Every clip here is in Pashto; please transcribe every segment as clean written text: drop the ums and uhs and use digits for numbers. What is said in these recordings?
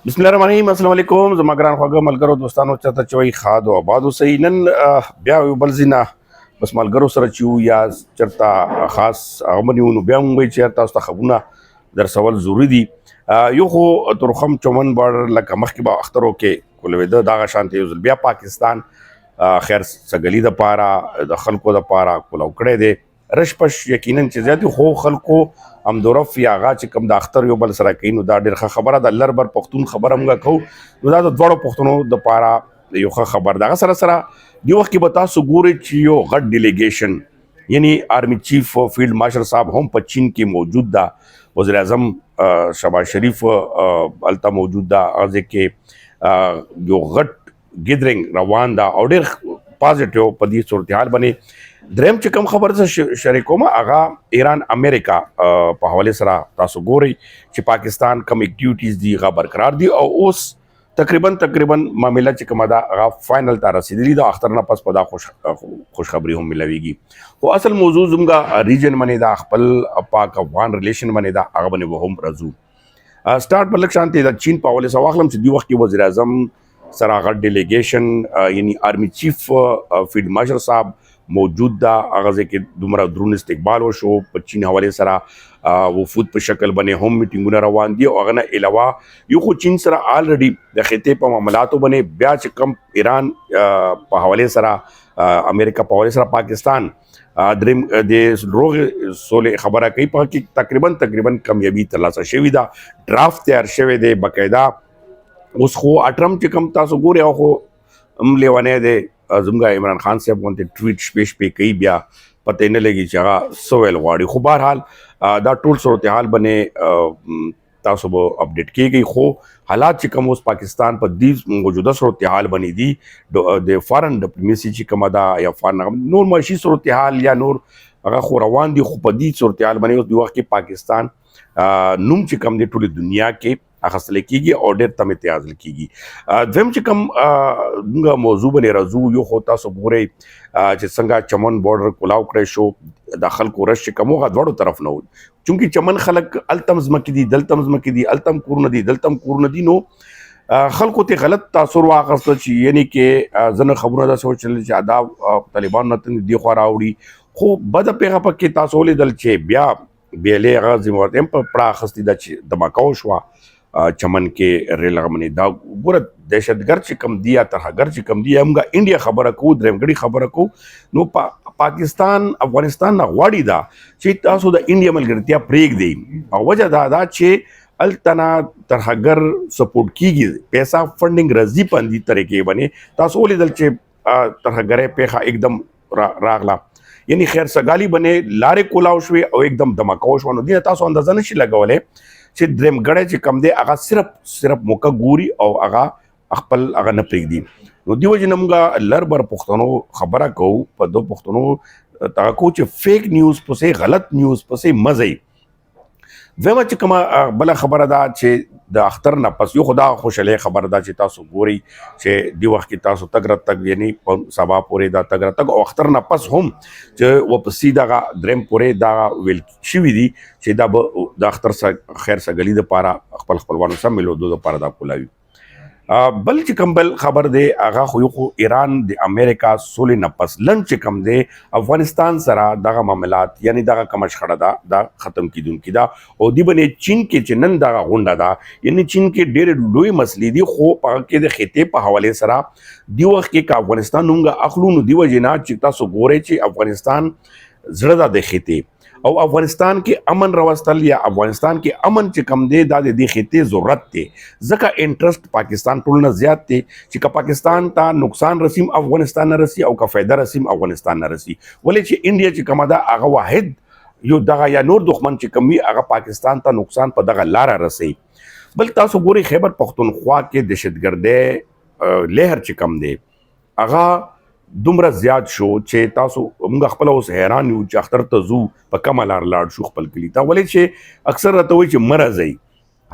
बिस्मिल्लाहिर्रहमानिर्रहीम अस्सलाम वालेकुम زما ګران خواږه ملګرو دوستانو چاته چوي خاد او آباد اوسئ نن بیا یو بل ځینه بس ملګرو سره چې یو یا چرته خاص هغه باندې ونو بیا موږ چې تاسو ته خبرونه در سوال ضروری دي یو خو ترخم چمن بار لکه مخکې به اخترو کې کولوي دغه شانتي یو ځل بیا پاکستان خیر سګلی د پاره د خلکو د پاره کولو کړی دی رشپش یقینا چې زیات خو خلکو ام دورف یا غا چې کم د اختر یو بل سره کین نو دا ډیره خبره د لربر پښتون خبره موږ کو نو دا د دوړو پښتونو د پاره یو خبر دا سره سره دی وخت کې بتا سو ګوري چې یو غټ ډیلیګیشن یعنی آرمی چیف فیلډ مارشل صاحب هم په چین کې موجود دا وزیر اعظم شهباز شریف التا موجود دا ازه کې یو غټ ګیدرینګ روان دا او ډیر پازیټیو په دې صورتحال باندې دریم چې کوم خبر څه شریکوم هغه ایران امریکا په حواله سره تاسو ګوري چې پاکستان کوم اکټیویټیز دی غا برقرار دي او اوس تقریبا معاملہ چې کومه دا هغه فائنل ته رسیدلی دا اختر نه پس پدا خوش خبری هم ملويږي او اصل موضوع زموږه ریجن باندې دا خپل پاک افغان ریلیشن باندې دا هغه باندې هم رزو سٹارټ په لک شانتي دا چین په حواله سره واخلم چې دی وخت کې وزیر اعظم سره غټ ډیلیګیشن یعنی آرمی چیف فیلډ مارشل صاحب موجود دا اغازه کې دومره درون استقبال وشو په چین حواله سره وفود په شکل باندې هم میټینګونه روان دي او هغه نه علاوه یو خو چین سره الریډي د خطې په معاملاتو باندې بیا چې کم ایران په حواله سره امریکا په حواله سره پاکستان دریم د روغ سولې خبره کوي په کې تقریبا کامیابی ترلاسه شوې ده ډرافټ تیار شوی دی باقاعده اوس خو اټرم چې کم تاسو ګوري او خو لیوانه دی زموږ عمران خان صاحب غونډه ټویټ شپې کوي بیا پته نه لګي چې هغه سوال غواړي خو بهرحال دا ټول صورتحال باندې تاسو به اپډیټ کیږي خو حالات چې کوم اوس پاکستان په دې موجوده صورتحال باندې دي د فارن ډیپلوماسي چې کومه دا یا فارن نور معاشي صورتحال یا نور هغه خو روان دي خو په دې صورتحال باندې اوس د وخت کې پاکستان نوم چې کوم د ټوله دنیا کې اخستل کیږي او ډېر تم امتیاز کیږي دویم چې کوم دغه موضوع باندې راځو یو خو تاسو ګورئ چې څنګه چمن بارډر کولاو کړی شو د خلکو رش چې کومه غوړو طرف نه و چونکی چمن خلک التم زمکې دي دلتم زمکې دي التم کورونه دي دلتم کورونه دي نو خلکو ته غلط تاثر واخیست چې یعنی کې زنه خبرونه دا سوچل چې ادا طالبان نه دی خو راوړي خو بد پیغه پکې تاسو لیدل چې بیا بیلې غازی ورته په پراخستی د دماکاو شو چمن کې ریل غمنی دا ګوره دهشتګرد چې کم دی یا ترهګر چې کم دی همغه انډیا خبره کو درېمګړي خبره کو نو پاکستان افغانستان نه غواړي دا چې تاسو د انډیا ملګرتیا پریک دی او وجه دا چې التنا ترهګر سپورټ کیږي پیسہ فندینګ رزي پاندې طریقې باندې تاسو ولیدل چې ترهګرې پیخه एकदम راغلا یعنی خیر سګالی باندې لارې کولاو شوي او एकदम دماکاو شو نو دې تاسو اندازه نشي لګولې چې دریم غړې چې کم دی هغه صرف موقع ګوري او هغه خپل هغه نه پرېږدي نو دیو جن موږ لربر پښتنو خبره کوو په دو پښتنو تا کو چې فیک نیوز پسې غلط نیوز پسې مزي ویمه چې کومه بل خبره ده چې د اختر نه پس یو خدا خوشاله خبره ده چې تاسو ګوري چې دی وخت کې تاسو تګ یعنی سبا پورې دا تګ او اختر نه پس هم چې وپسې دا دریم پورې دا ویل شوی دي چې دا د اختر خیر سګلی د پاره خپلوانو سره ملو د پاره دا کولاوي بل چې کوم بل خبر دی هغه خو ایران د امریکا سولې نه پس لن چې کوم دی افغانستان سره دغه معاملات یعنی دغه کوم شخړه دا ختم کیدونکې دا او دی باندې چین کې چې نن دغه غونډه دا یعنی چین کې ډېر لوی مسلې دي خو په کې د خطې په حواله سره دی وخت کې افغانستان نومګه اخلو دی وجنا چې تاسو ګورئ چې افغانستان زړه د خطې او افغانستان کې امن راوستل یا افغانستان کې امن چې کم دی دا د دې خطې ضرورت دی ځکه انټرست پاکستان ټول نه زیات دی چې پاکستان ته نقصان رسیم افغانستان نه رسی او که فایده رسیم افغانستان نه رسی ولې چې انډیا چې کومه دا هغه واحد یو دغه یا نور دښمن چې کمی هغه پاکستان ته نقصان په دغه لار رسی بل تاسو ګوري خیبر پختونخوا کې دهشتګردي لهر چې کم دی هغه دومره زیات شو چې تاسو موږ خپل اوس حیران یو چې اختر ته زو په کومه لار لاړ شو خپل کلی ته ولې چې اکثر راته وایي چې مرزي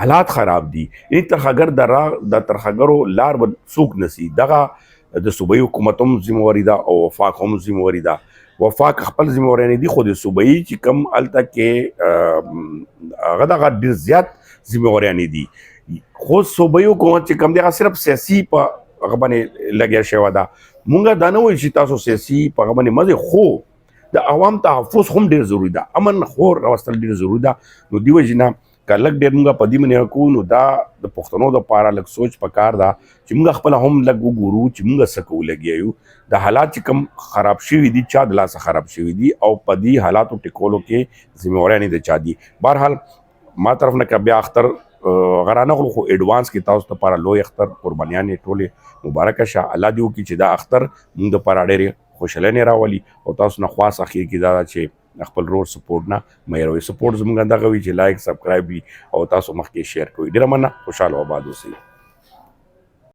حالات خراب دي یعنی ترهګر د ترهګرو لار به څوک نسی دغه د صوبایي حکومت هم ذمہواري ده او وفاق هم ذمہواري ده وفاق خپل ذمہواري نه دي خو د صوبایي چې کم الته کې هغه دغه ډېر زیات ذمہواري نه دي خو صوبایي حکومت چې کوم دی هغه صرف سیاسي په هغه باندې لګیا شوی ده. مونږ دا نه وایو چې تاسو سیاسي په هغه باندې مزه، خو د عوام تحفظ هم ډېر ضروري ده، امن خور راوستل ډېر ضروري ده. نو دې وجې نه که لږ ډېر مونږ په دې باندې کوو نو دا د پښتنو دپاره لږ سوچ پکار ده چې مونږ خپله هم لږ وګورو چې مونږ څه کوو لګیا یو. د حالات چې کوم خراب شوي دي چا د لاسه خراب شوي دي او په دې حالاتو ټیکولو کې ذمهواري د چا دي. بهرحال ما طرف نه که بیا اختر غرانه غلو خو ایډوانس کې تاسو لپاره لوی اختر قربانیانې ټولې مبارکه شه. الله دې وکړي چې دا اختر موږ دپاره ډېرې خوشحالۍ راولي او تاسو نه خواست اخیر کې دا ده چې خپل رور سپورټ نه مه هېروئ. سپورټ زموږ دغه وي چې لایک سبسکرایب وي او تاسو مخکې شیر کوئ. ډېره مننه، خوشحاله او آباد اوسئ.